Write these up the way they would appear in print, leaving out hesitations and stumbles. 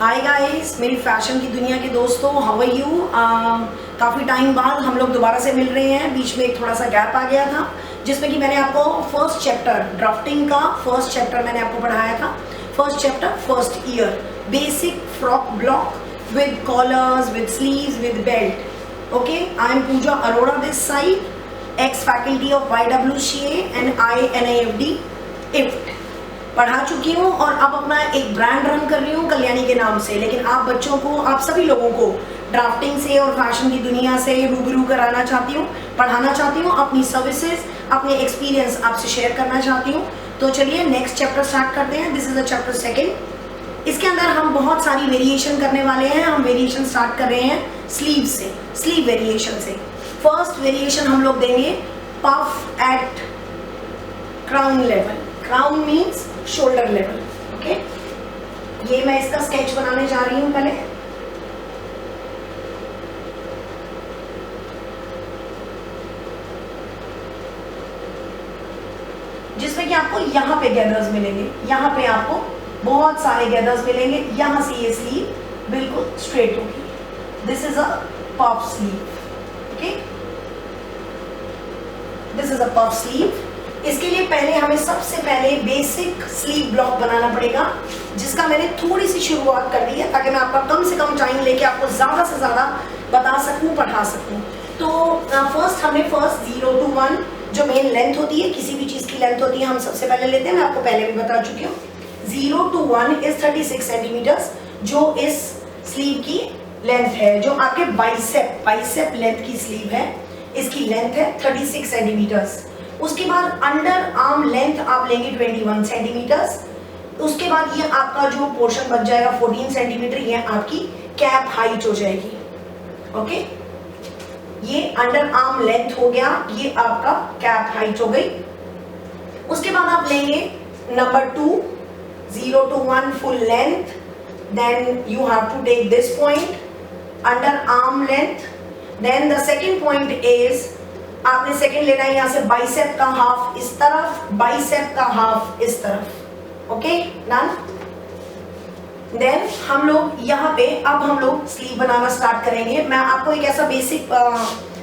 Hi guys, मेरी fashion की दुनिया के दोस्तों, हाउ आर यू। काफ़ी टाइम बाद हम लोग दोबारा से मिल रहे हैं। बीच में एक थोड़ा सा गैप आ गया था जिसमें कि मैंने आपको फर्स्ट चैप्टर ड्राफ्टिंग का फर्स्ट चैप्टर मैंने आपको पढ़ाया था। First chapter first year basic frock block with collars with sleeves with belt. Okay, I am Pooja Arora this side, ex faculty of YWCA and INAFD IFT पढ़ा चुकी हूँ और अब अपना एक ब्रांड रन कर रही हूँ कल्याणी के नाम से। लेकिन आप बच्चों को, आप सभी लोगों को ड्राफ्टिंग से और फैशन की दुनिया से रूबरू कराना चाहती हूँ, पढ़ाना चाहती हूँ, अपनी सर्विसेज, अपने एक्सपीरियंस आपसे शेयर करना चाहती हूँ। तो चलिए नेक्स्ट चैप्टर स्टार्ट करते हैं। This is the chapter second. इसके अंदर हम बहुत सारी वेरिएशन करने वाले हैं। हम वेरिएशन स्टार्ट कर रहे हैं स्लीव से, स्लीव वेरिएशन से। फर्स्ट वेरिएशन हम लोग देंगे puff at crown level. Crown means shoulder level. Okay, ये मैं इसका स्केच बनाने जा रही हूं पहले। जिसमें कि आपको यहाँ पे गैदर्स मिलेंगे, यहाँ पे आपको बहुत सारे गैदर्स मिलेंगे। यहाँ से ये स्लीव बिल्कुल स्ट्रेट होगी। This is a puff sleeve. Okay, this is a puff sleeve. इसके लिए पहले हमें सबसे पहले बेसिक स्लीव ब्लॉक बनाना पड़ेगा, जिसका मैंने थोड़ी सी शुरुआत कर दी है ताकि मैं आपका कम से कम टाइम लेके आपको ज़्यादा से ज़्यादा बता सकूं, पढ़ा सकूं। तो फर्स्ट हमें 0 to 1 जो मेन लेंथ होती है, किसी भी चीज़ की लेंथ होती है, हम सबसे पहले लेते हैं। मैं आपको पहले भी बता चुकी हूँ। 0 to 1 इज 36 सेंटीमीटर्स, जो इस स्लीव की लेंथ है। जो आपके बाइसेप लेंथ की स्लीव है, इसकी लेंथ है 36 सेंटीमीटर्स। उसके बाद अंडर आर्म लेंथ आप लेंगे 21 सेंटीमीटर्स। उसके बाद ये आपका जो पोर्शन बच जाएगा 14 सेंटीमीटर, ये आपकी कैप हाइट हो जाएगी। ओके, ये अंडर आर्म लेंथ हो गया, ये आपका कैप हाइट हो गई। उसके बाद आप लेंगे number 2, 0 to 1 full length. Then you have to take this point under arm length. Then the second point is आपने सेकेंड लेना है यहाँ से बाइसेप का हाफ इस तरफ, बाइसेप का हाफ इस तरफ। Okay, done. देन हम लोग यहाँ पे अब हम लोग स्लीव बनाना स्टार्ट करेंगे। मैं आपको एक ऐसा बेसिक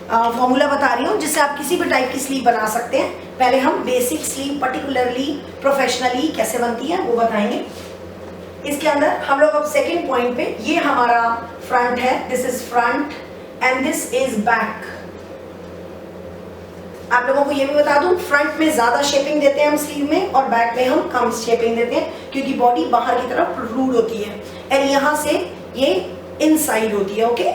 फॉर्मूला बता रही हूँ जिससे आप किसी भी टाइप की स्लीव बना सकते हैं। पहले हम बेसिक स्लीव पर्टिकुलरली प्रोफेशनली कैसे बनती है वो बताएंगे। इसके अंदर हम लोग अब सेकेंड पॉइंट पे, ये हमारा फ्रंट है, this is front end this is back. आप लोगों को ये भी बता दूं, फ्रंट में ज्यादा शेपिंग देते हैं हम स्लीव में और बैक में हम कम शेपिंग देते हैं, क्योंकि बॉडी बाहर की तरफ रूड होती है और यहाँ से ये इनसाइड होती है। ओके,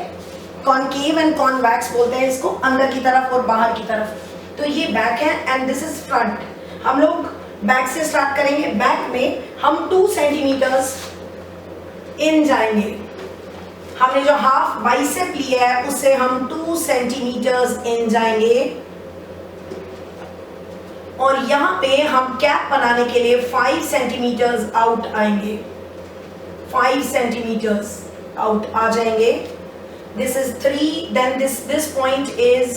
कॉनकेव एंड कॉन्वेक्स बोलते हैं इसको, अंदर की तरफ और बाहर की तरफ। तो ये बैक है एंड दिस इज फ्रंट। हम लोग बैक से स्टार्ट करेंगे। बैक में हम 2 सेंटीमीटर्स इन जाएंगे। हमने जो हाफ बाइसेप लिया है उससे हम 2 सेंटीमीटर्स इन जाएंगे और यहाँ पे हम कैप बनाने के लिए 5 सेंटीमीटर्स आउट आएंगे। 5 सेंटीमीटर्स आउट आ जाएंगे। This is 3, then this point is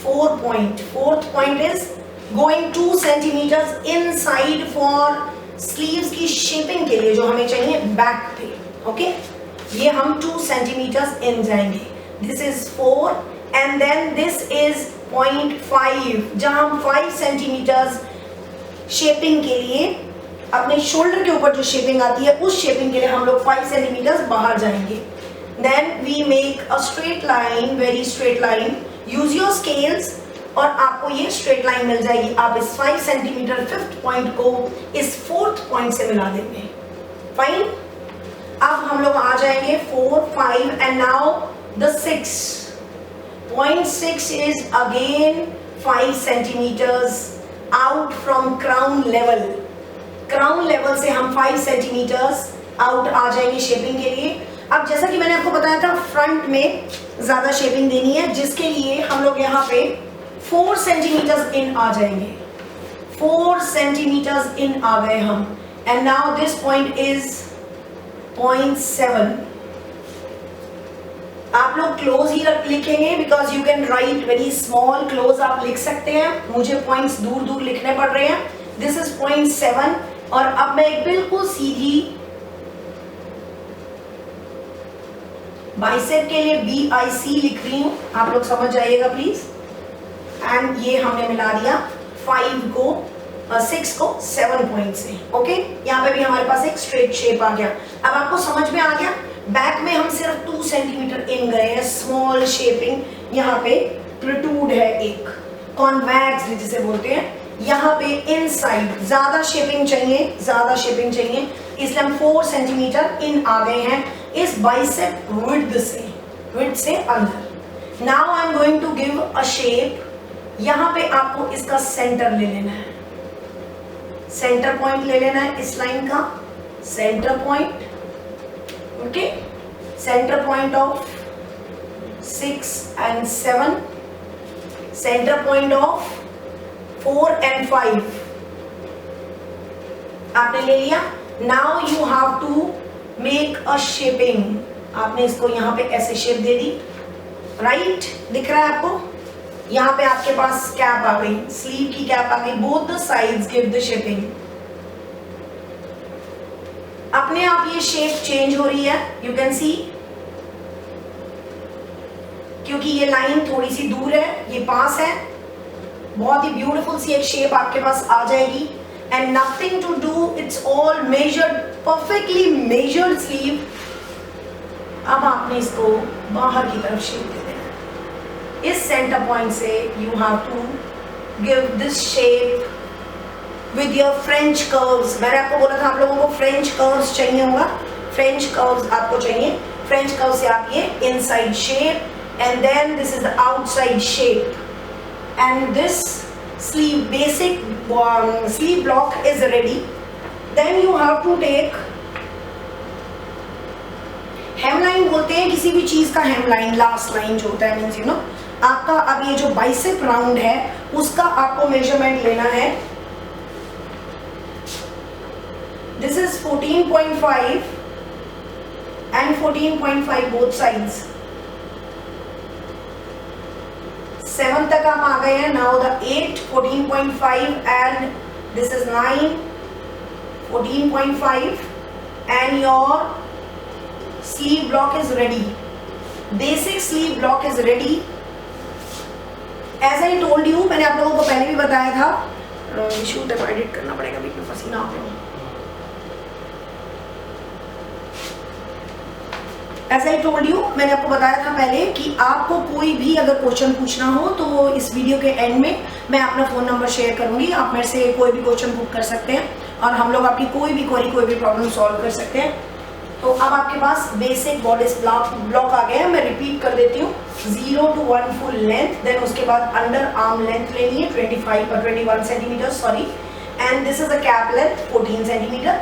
4 point. Fourth point is going 2 centimetres inside for sleeves की शेपिंग के लिए जो हमें चाहिए बैक पे। ओके, ये हम 2 सेंटीमीटर्स इन जाएंगे। This is 4 and then this is 0.5, जहां हम 5 सेंटीमीटर्स शेपिंग के लिए अपने शोल्डर के ऊपर जो शेपिंग आती है उस शेपिंग के लिए हम लोग 5 सेंटीमीटर्स बाहर जाएंगे। Then we make a straight line, very straight line. Use your scales और आपको ये स्ट्रेट लाइन मिल जाएगी। आप इस 5 सेंटीमीटर फिफ्थ पॉइंट को इस फोर्थ पॉइंट से मिला देंगे। फाइन, अब हम लोग आ जाएंगे 4, 5 and now the 6. 0.6 is again 5 centimeters out from crown level. Crown level से हम 5 centimeters out आ जाएंगे शेपिंग के लिए। अब जैसा कि मैंने आपको बताया था, फ्रंट में ज़्यादा शेपिंग देनी है, जिसके लिए हम लोग यहाँ पे 4 सेंटीमीटर्स इन आ जाएंगे। 4 सेंटीमीटर्स इन आ गए हम। And now this point is 0.7। आप लोग क्लोज ही लिखेंगे because you can write very small. Close आप लिख सकते हैं, मुझे पॉइंट्स दूर दूर लिखने पड़ रहे हैं। दिस इज 0.7 और अब मैं एक बिल्कुल सीधी बाइसेप के लिए BIC लिख रही हूँ, आप लोग समझ जाइएगा प्लीज। एंड ये हमने मिला दिया 6 को 7 पॉइंट से। ओके, यहाँ पे भी हमारे पास एक स्ट्रेट शेप आ गया। अब आपको समझ में आ गया, बैक में हम सिर्फ 2 सेंटीमीटर इन गए हैं, स्मॉल शेपिंग, यहाँ पे प्रोट्रूड है एक कॉन्वेक्स जिसे बोलते हैं, यहाँ पे इनसाइड ज्यादा शेपिंग चाहिए, ज्यादा शेपिंग चाहिए, इसलिए हम 4 सेंटीमीटर इन आ गए हैं इस बाइसेप विड्थ से अंदर। Now I am going to give a shape. यहाँ पे आपको इसका सेंटर ले लेना है, सेंटर पॉइंट ले लेना है इस लाइन का, centre point. Okay, centre point of 6 and 7, centre point of 4 and 5 आपने ले लिया। Now you have to make a shaping. आपने इसको यहाँ पे ऐसे शेप दे दी, राइट, दिख रहा है आपको? यहाँ पे आपके पास कैप आ गई, स्लीव की कैप आ गई, both the sides give the shaping. अपने आप ये शेप चेंज हो रही है, यू कैन सी, क्योंकि ये लाइन थोड़ी सी दूर है, ये पास है। बहुत ही ब्यूटीफुल सी एक शेप आपके पास आ जाएगी। And nothing to do, it's all measured, perfectly measured sleeve. अब आपने इसको बाहर की तरफ शेप दे देना। इस सेंटर पॉइंट से you have to give this shape with your French curves. मैंने आपको बोला था आप लोगों को फ्रेंच कर्व्स चाहिए होगा, फ्रेंच कर्व्स आपको चाहिए। फ्रेंच कर्व से आप ये inside shape, and then this is the outside shape, and this sleeve basic sleeve block is ready. Then you have to take hemline, बोलते हैं किसी भी चीज का hemline, लास्ट लाइन जो होता है, मीन्स यू नो आपका अब ये जो बाइसेप राउंड है उसका आपको मेजरमेंट लेना है। This is 14.5 and 14.5 both sides. 7 तक आप आ गए हैं। Now the 8, 14.5 and this is 9, 14.5 and your sleeve block is ready. Basic sleeve block is ready. As I told you, मैंने आप लोगों को पहले भी बताया था, शूट एडिट करना पड़ेगा, बीच में पसीना आ रहा है। As I told you, मैंने आपको बताया था पहले कि आपको कोई भी अगर क्वेश्चन पूछना हो तो इस वीडियो के एंड में मैं अपना फ़ोन नंबर शेयर करूंगी, आप मेरे से कोई भी क्वेश्चन पुट कर सकते हैं और हम लोग आपकी कोई भी क्वेरी, कोई भी प्रॉब्लम सॉल्व कर सकते हैं। तो अब आपके पास बेसिक बॉडीज ब्लॉक आ गया है। मैं रिपीट कर देती हूँ, 0 to 1 फुल लेंथ, देन उसके बाद अंडर आर्म लेंथ लेनी है 21 centimetre, sorry, and this is a cap length 14 centimetre.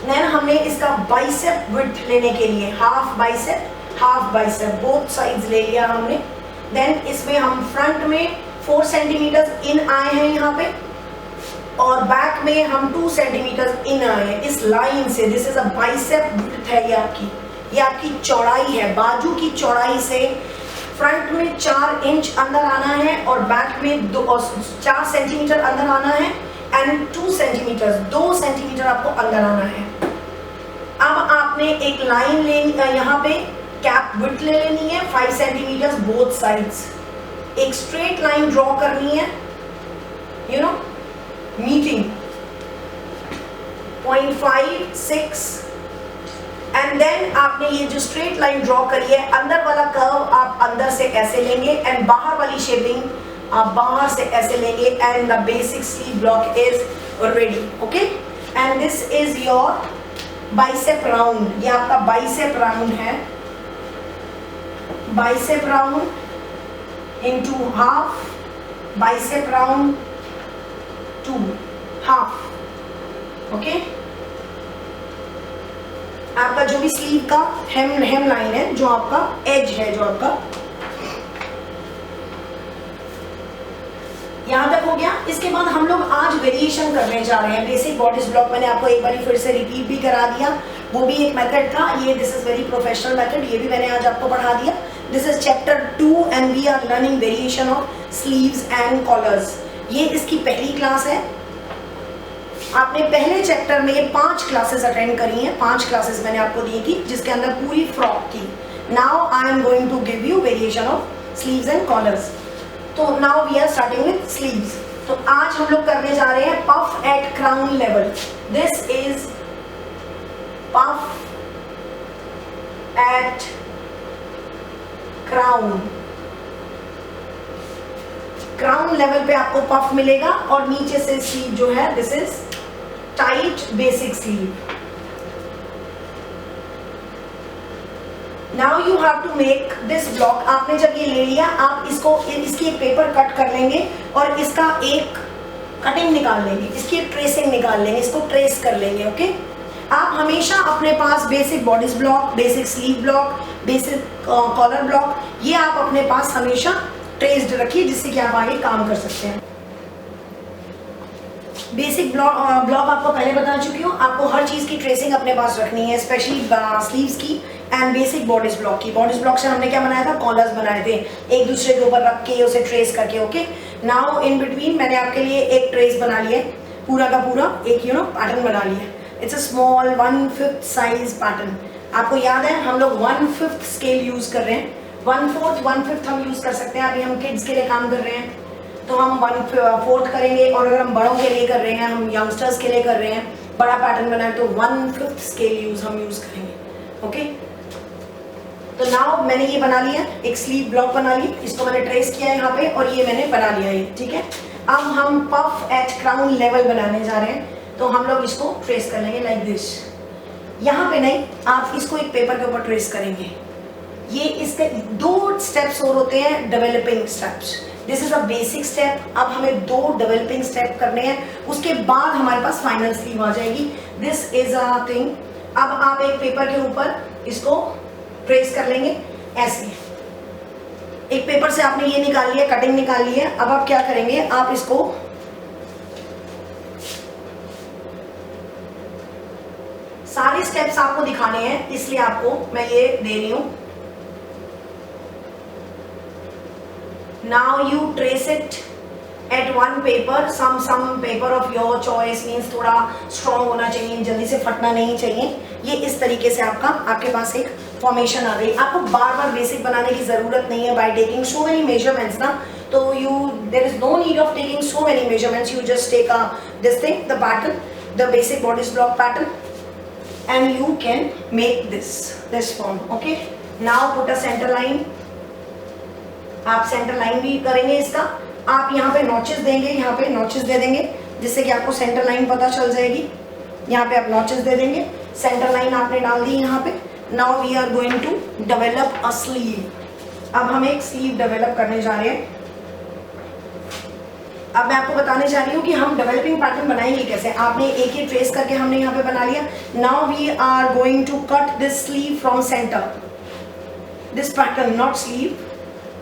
Then हमने इसका बाइसेप विड्थ लेने के लिए हाफ बाइसेप बोथ साइड्स ले लिया हमने। देन इसमें हम फ्रंट में 4 सेंटीमीटर इन आए हैं यहाँ पे, और बैक में हम 2 सेंटीमीटर इन आए हैं इस लाइन से। This is a bicep width है, ये आपकी चौड़ाई है, बाजू की चौड़ाई से फ्रंट में 4 इंच अंदर आना है और बैक में 4 सेंटीमीटर अंदर आना है एंड 2 सेंटीमीटर आपको अंदर आना है। अब आपने एक लाइन लेनी, यहाँ पे कैप विड्थ ले लेनी है 5 सेंटीमीटर बोथ साइड्स। एक स्ट्रेट लाइन ड्रॉ करनी है, you know, meeting 0.5, 6 and then आपने ये जो स्ट्रेट लाइन ड्रॉ करी है, अंदर वाला कर्व आप अंदर से ऐसे लेंगे एंड बाहर वाली शेपिंग आप बाहर से ऐसे लेंगे and the basic sleeve block is ready. Okay, and this is your bicep round. ये आपका बाइसेप राउंड है, bicep round into half, bicep round to half. Okay, आपका जो भी स्लीव का हेम लाइन है, जो आपका एज है, जो आपका यहाँ तक हो गया। इसके बाद हम लोग आज वेरिएशन करने जा रहे हैं। बेसिक बॉडीज ब्लॉक मैंने आपको एक बार फिर से रिपीट भी करा दिया, वो भी एक मेथड था। ये this is very professional method, ये भी मैंने आज आपको पढ़ा दिया। This is chapter 2 and we are learning variation of sleeves and collars. ये इसकी पहली क्लास है। आपने पहले चैप्टर में ये 5 क्लासेस अटेंड करी हैं, 5 क्लासेस मैंने आपको दी थी जिसके अंदर पूरी फ्रॉक थी। Now I am going to give you variation of sleeves and collars. तो now we are starting with sleeves. तो आज हम लोग करने जा रहे हैं puff at crown level. This is puff at crown. Crown level पे आपको पफ मिलेगा और नीचे से स्लीव जो है this is tight basic sleeve. Now you have to make this block. आपने जब ये ले लिया, आप इसको इसकी एक पेपर कट कर लेंगे और इसका एक कटिंग निकाल लेंगे, इसकी एक ट्रेसिंग निकाल लेंगे, इसको ट्रेस कर लेंगे। ओके, आप हमेशा अपने पास basic bodice block, basic sleeve block, basic collar block, ये आप अपने पास हमेशा ट्रेस्ड रखिए जिससे कि आप आगे काम कर सकते हैं। बेसिक ब्लॉक आपको पहले बता चुकी हूँ, आपको हर चीज़ की ट्रेसिंग अपने पास रखनी है, स्पेशली स्लीव्स की एंड बेसिक बॉडीज ब्लॉक की। बॉडीज ब्लॉक से हमने क्या बनाया था, कॉलर्स बनाए थे एक दूसरे के ऊपर रख के उसे ट्रेस करके। ओके, नाउ इन बिटवीन मैंने आपके लिए एक ट्रेस बना लिया, पूरा का पूरा एक पैटर्न बना लिया। It's a small 1/5 size pattern. आपको याद है हम लोग 1/5 स्केल यूज कर रहे हैं, 1/4 1/5 हम यूज कर सकते हैं। अभी हम किड्स के लिए काम कर रहे हैं तो हम 1/4 करेंगे, और अगर हम बड़ों के लिए कर रहे हैं, हम यंगस्टर्स के लिए कर रहे हैं, बड़ा पैटर्न बनाए तो 1/5 स्केल हम यूज करेंगे। ओके, तो नाउ मैंने ये बना लिया, एक स्लीव ब्लॉक बना ली, इसको मैंने ट्रेस किया है यहाँ पे और ये मैंने बना लिया है। ठीक है, अब हम पफ एट क्राउन लेवल बनाने जा रहे हैं तो हम लोग इसको ट्रेस कर लेंगे लाइक दिस। यहाँ पे नहीं, आप इसको एक पेपर के ऊपर ट्रेस करेंगे। ये इसके 2 स्टेप्स और होते हैं, developing steps. This is a basic step. अब हमें 2 डेवलपिंग स्टेप करने हैं, उसके बाद हमारे पास फाइनल स्लीव आ जाएगी। This is a thing. अब आप एक पेपर के ऊपर इसको ट्रेस कर लेंगे ऐसे। एक पेपर से आपने ये निकाल लिया, कटिंग निकाल ली है। अब आप क्या करेंगे, आप इसको सारे स्टेप्स आपको दिखाने हैं इसलिए आपको मैं ये दे रही हूं। Now you trace it at one paper, some paper of your choice, means थोड़ा स्ट्रॉन्ग होना चाहिए, जल्दी से फटना नहीं चाहिए। ये इस तरीके से आपके पास एक फॉर्मेशन आ गई। आपको बार बार बेसिक बनाने की जरूरत नहीं है by taking so many measurements ना, तो there is no need of taking so many measurements. You just take this thing, the pattern, the basic bodice block pattern, and you can make this form. Okay, now put a center line. आप centre line भी करेंगे इसका। आप यहाँ पे notches देंगे, यहाँ पे नॉचेस दे देंगे जिससे कि आपको सेंटर लाइन पता चल जाएगी। यहाँ पे आप नॉचेस दे देंगे, सेंटर लाइन आपने डाल दी यहाँ पे। Now we are going to develop a sleeve. अब हम एक स्लीव डेवलप करने जा रहे हैं। अब मैं आपको बताने जा रही हूँ कि हम डेवलपिंग पैटर्न बनाएंगे कैसे। आपने एक ही ट्रेस करके हमने यहाँ पे बना लिया। Now we are going to cut this sleeve from centre. This pattern, not sleeve,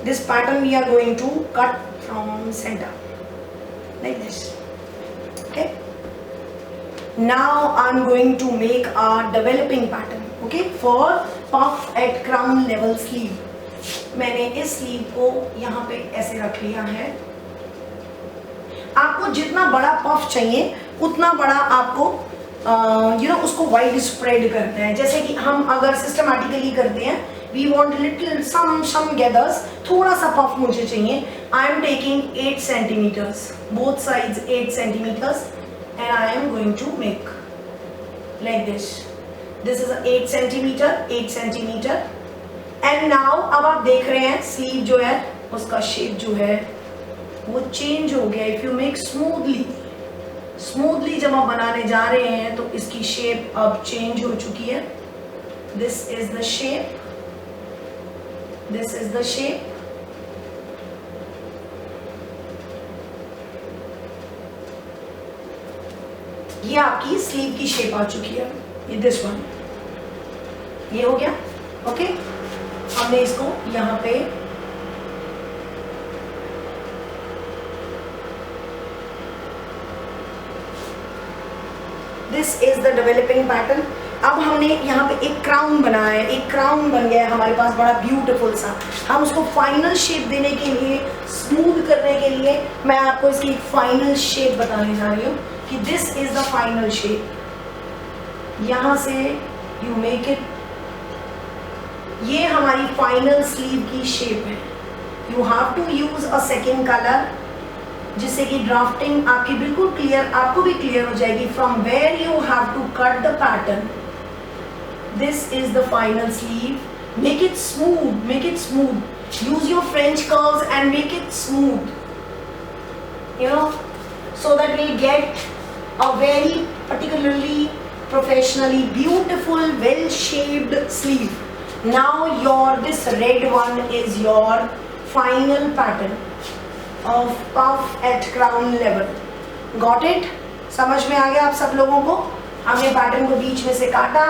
this pattern we are going to cut from centre like this. Okay, now I am going to make a developing pattern, okay, for puff at crown level sleeve. मैंने इस sleeve को यहाँ पे ऐसे रख लिया है। आपको जितना बड़ा पफ चाहिए उतना बड़ा आपको उसको वाइड स्प्रेड करना है। जैसे कि हम अगर सिस्टमैटिकली करते हैं, we want little some gathers, थोड़ा सा पफ मुझे चाहिए। I am taking 8 centimetres, both sides 8 centimetres, and I am going to make like this. This is 8 centimetre, 8 centimetre. And now अब आप देख रहे हैं स्लीव जो है उसका शेप जो है वो चेंज हो गया। इफ यू मेक स्मूथली जब आप बनाने जा रहे हैं तो इसकी शेप अब चेंज हो चुकी है। This is the shape, this is the shape. ये आपकी स्लीव की शेप आ चुकी है, ये दिस वन, ये हो गया। ओके, हमने इसको यहाँ पे this is the developing pattern. अब हमने यहाँ पे एक क्राउन बनाया है, एक क्राउन बन गया है हमारे पास बड़ा ब्यूटीफुल सा। हम उसको फाइनल शेप देने के लिए, स्मूथ करने के लिए मैं आपको इसकी फाइनल शेप बताने जा रही हूँ कि this is the final shape, यहां से यू मेक इट, ये हमारी फाइनल स्लीव की शेप है। You have to use a second colour जिससे कि ड्राफ्टिंग आपकी बिल्कुल क्लियर, आपको भी क्लियर हो जाएगी from where you have to cut the pattern. This is the final sleeve, make it smooth, make it smooth, use your French curves and make it smooth, you know, so that we'll get a very particularly professionally beautiful well shaped sleeve. Now this red one is your final pattern of puff at crown level. Got it? समझ में आ गया आप सब लोगों को? हमने pattern को बीच में से काटा,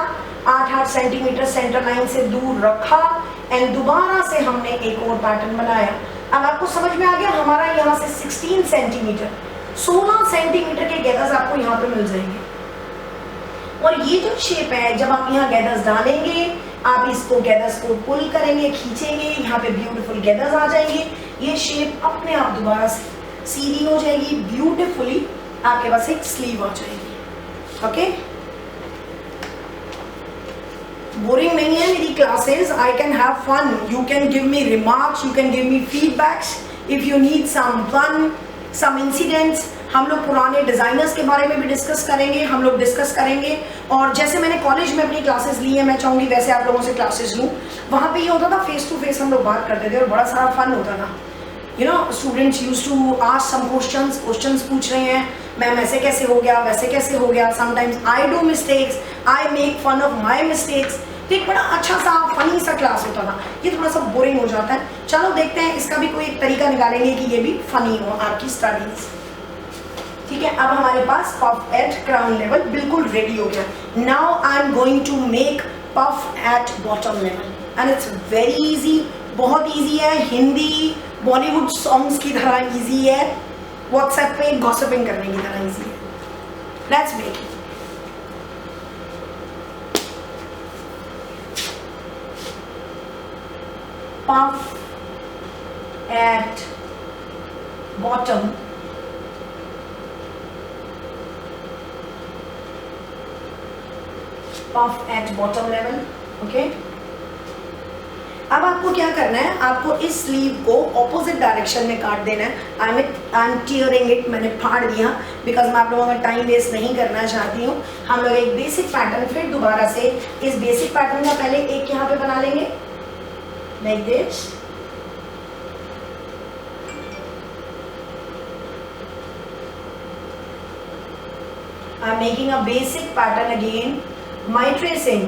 8-8 सेंटीमीटर सेंटर लाइन से दूर रखा एंड दोबारा से हमने एक और पैटर्न बनाया। अब आपको समझ में आ गया, हमारा यहाँ से 16 सेंटीमीटर 16 सेंटीमीटर के गैदर्स आपको यहाँ पे मिल जाएंगे। और ये जो शेप है, जब आप यहाँ गैदर्स डालेंगे, आप इसको गैदर्स को पुल करेंगे, खींचेंगे, यहाँ पे ब्यूटीफुल गैदर्स आ जाएंगे, ये शेप अपने आप दोबारा से सीधी हो जाएगी, ब्यूटीफुली आपके पास एक स्लीव आ जाएगी। ओके, बोरिंग नहीं है मेरी classes, I can have fun, you can give me remarks, you can give me feedbacks if you need some fun, some incidents. हम लोग पुराने डिजाइनर्स के बारे में भी डिस्कस करेंगे, हम लोग डिस्कस करेंगे। और जैसे मैंने कॉलेज में अपनी क्लासेस ली है, मैं चाहूँगी वैसे आप लोगों से क्लासेस लूँ। वहाँ पे ये होता था फेस टू फेस हम लोग बात करते थे और बड़ा सारा फन होता था। You know, students used to ask some questions पूछ रहे हैं, मैम ऐसे कैसे हो गया, वैसे कैसे हो गया। Sometimes I do mistakes, I make fun of my mistakes. तो एक बड़ा अच्छा सा फनी सा क्लास होता था। ये थोड़ा सा बोरिंग हो जाता है। चलो देखते हैं, इसका भी कोई एक तरीका निकालेंगे कि ये भी फनी हो आपकी स्टडीज। ठीक है, अब हमारे पास पफ एट क्राउन लेवल बिल्कुल रेडी हो गया। Now I am going to make puff at bottom level and it's very easy, बहुत इजी है। हिंदी बॉलीवुड सॉन्ग्स की तरह इजी है, व्हाट्सएप पे गॉसिपिंग करने की तरह इजी है। Let's make it. Puff at bottom, puff at bottom level. Okay. अब आपको क्या करना है, आपको इस स्लीव को ऑपोजिट डायरेक्शन में काट देना है। आई एम टीयरिंग इट, मैंने फाड़ दिया बिकॉज मैं आप लोगों का टाइम वेस्ट नहीं करना चाहती हूँ। हम लोग एक बेसिक पैटर्न फिर दोबारा से इस बेसिक पैटर्न का पहले एक यहाँ पे बना लेंगे like this. I'm making a basic pattern again. My tracing.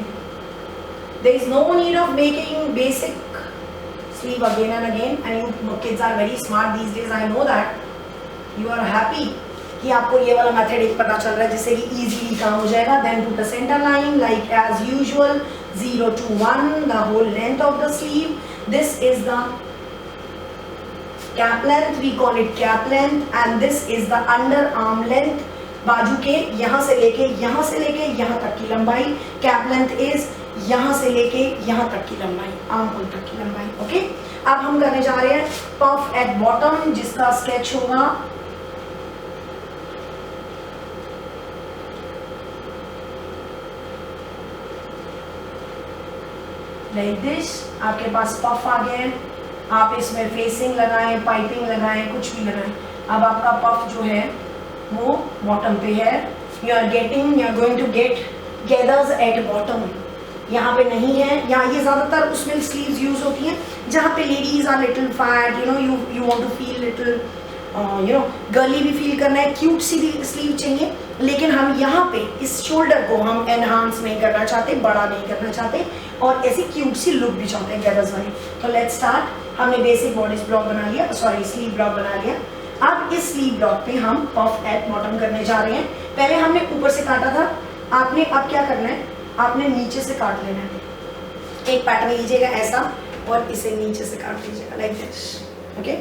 There is no need of making basic sleeve again and again. And you kids are very smart these days. I know that. You are happy कि आपको ये वाला method एक पता चल रहा है जिससे कि easily काम हो जाएगा. Then put a center line like as usual, 0 to 1, the whole length of the sleeve. This is the cap length, we call it cap length, and this is the underarm length. बाजू के यहाँ से लेके यहाँ तक की लंबाई. Cap length is यहाँ से लेके यहाँ तक की लंबाई, आर्म होल तक की लंबाई. ओके, अब हम करने जा रहे हैं पफ एट बॉटम, जिसका स्केच होगा लाइक दिस. आपके पास पफ आ गए, आप इसमें फेसिंग लगाएं, पाइपिंग लगाएं, कुछ भी लगाएं. अब आपका पफ जो है वो बॉटम पे है. You are going to get gathers at bottom. यहाँ पे नहीं है, यहाँ ये ज़्यादातर उसमें स्लीव्स यूज होती हैं जहाँ पे ladies are little fat, you want to feel little girly भी फील करना है, क्यूट सी स्लीव चाहिए. लेकिन हम यहाँ पे इस शोल्डर को हम एनहांस नहीं करना चाहते, बड़ा नहीं करना चाहते, और ऐसी क्यूट सी लुक भी चाहते हैं गैदर्स वाली. तो लेट्स स्टार्ट. हमने बेसिक बॉडी ब्लॉक बना लिया, सॉरी स्लीव ब्लॉक बना लिया. अब इस स्लीव ब्लॉक पे हम पफ एट बॉटम करने जा रहे हैं. पहले हमने ऊपर से काटा था, आपने अब क्या करना है, आपने नीचे से काट लेना है. एक पैटर्न लीजिएगा ऐसा और इसे नीचे से काट लीजिएगा like this. Okay,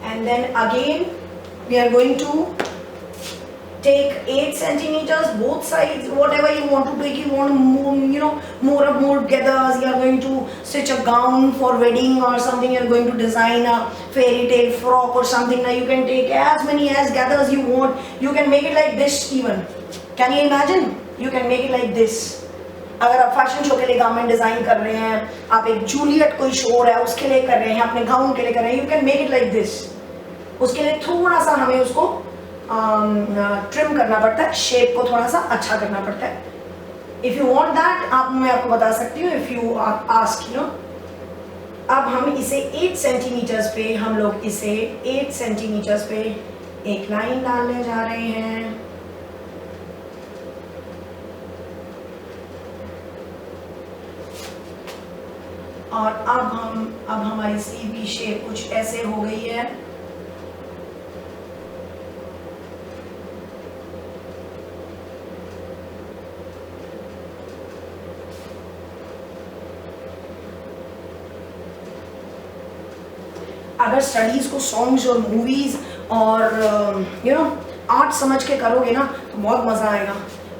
and then again we are going to take 8 centimeters, both sides, whatever you want to take. You want to move, you know, more gathers. You are going to stitch a gown for wedding or something. You are going to design a fairy tale frock or something. Now you can take as many as gathers you want. You can make it like this even. Can you imagine? You can make it like this. अगर आप fashion show के लिए garment design कर रहे हैं, आप एक Juliet कोई शो है उसके लिए कर रहे हैं, अपने गाउन के लिए कर रहे हैं, you can make it like this. उसके लिए थोड़ा सा हमें उसको ट्रिम करना पड़ता है, शेप को थोड़ा सा अच्छा करना पड़ता है. इफ यू वांट दैट, मैं आपको बता सकती हूँ. If you ask, you know, अब हम इसे 8 सेंटीमीटर्स पे, हम लोग इसे 8 सेंटीमीटर्स पे एक लाइन डालने जा रहे हैं. और अब हमारी स्लीव की शेप कुछ ऐसे हो गई है. अगर स्टडीज को सॉन्ग्स और मूवीज और यू नो आर्ट समझ के करोगे ना तो बहुत मजा आएगा.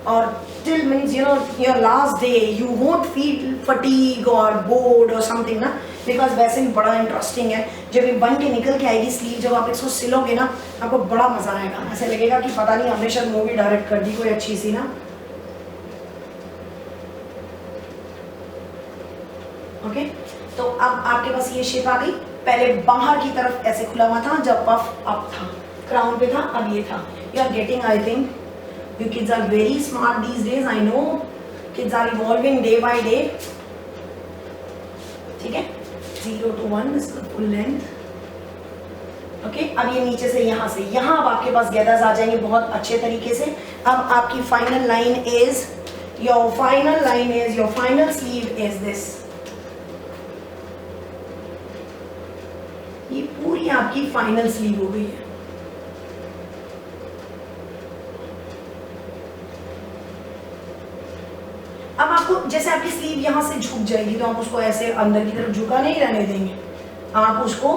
और till means, you know, your last day you won't feel fatigue or bored or something ना, because वैसे भी बड़ा इंटरेस्टिंग है. जब ये बन के निकल के आएगी स्लीव, जब आप इसको सिलोगे ना आपको बड़ा मजा आएगा. ऐसे लगेगा कि पता नहीं हमने शायद मूवी डायरेक्ट कर दी कोई अच्छी सी ना. ओके, तो अब आपके पास ये शेप आ गई. पहले बाहर की तरफ ऐसे खुला हुआ था जब पफ अप था, क्राउन पे था, अब ये था. You are getting, I think you kids are very smart these days. I know kids are evolving day by day. ठीक है, 0 to 1 is the full length. Okay, अब ये नीचे से यहाँ अब आपके पास गैदर्स आ जाएंगे बहुत अच्छे तरीके से. अब आपकी final line is, your final sleeve is this. ये पूरी आपकी फाइनल स्लीव हो गई है. अब आपको जैसे आपकी स्लीव यहाँ से झुक जाएगी तो आप उसको ऐसे अंदर की तरफ झुका नहीं रहने देंगे. आप उसको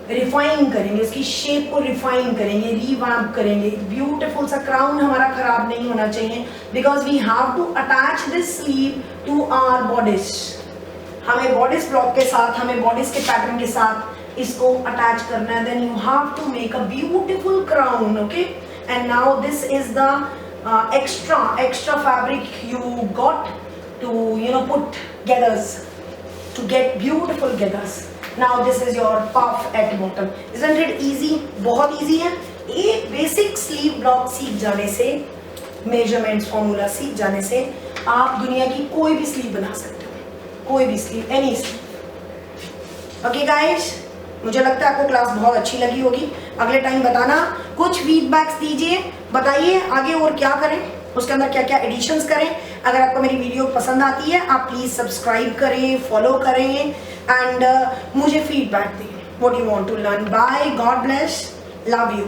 रिफाइन करेंगे, उसकी शेप को रिफाइन करेंगे, रीवैम्प करेंगे. ब्यूटीफुल सा क्राउन हमारा खराब नहीं होना चाहिए, because we have to attach this sleeve to our bodice. हमें बॉडिस ब्लॉक के साथ, हमें बॉडिस के पैटर्न के साथ इसको अटैच करना है. Then you have to make a beautiful crown. Okay, and now this is the extra fabric you got to, you know, put gathers to get beautiful gathers. Now this is your puff at bottom. Isn't it easy? बहुत easy है. एक basic sleeve block सीख जाने से, measurements formula सीख जाने से आप दुनिया की कोई भी sleeve बना सकते हो. कोई भी sleeve, any sleeve. Okay guys, मुझे लगता है आपको क्लास बहुत अच्छी लगी होगी. अगले टाइम बताना, कुछ फीडबैक्स दीजिए, बताइए आगे और क्या करें, उसके अंदर क्या क्या एडिशंस करें. अगर आपको मेरी वीडियो पसंद आती है आप प्लीज़ सब्सक्राइब करें, फॉलो करें एंड मुझे फीडबैक दें. What you want to learn. Bye, God bless, love you.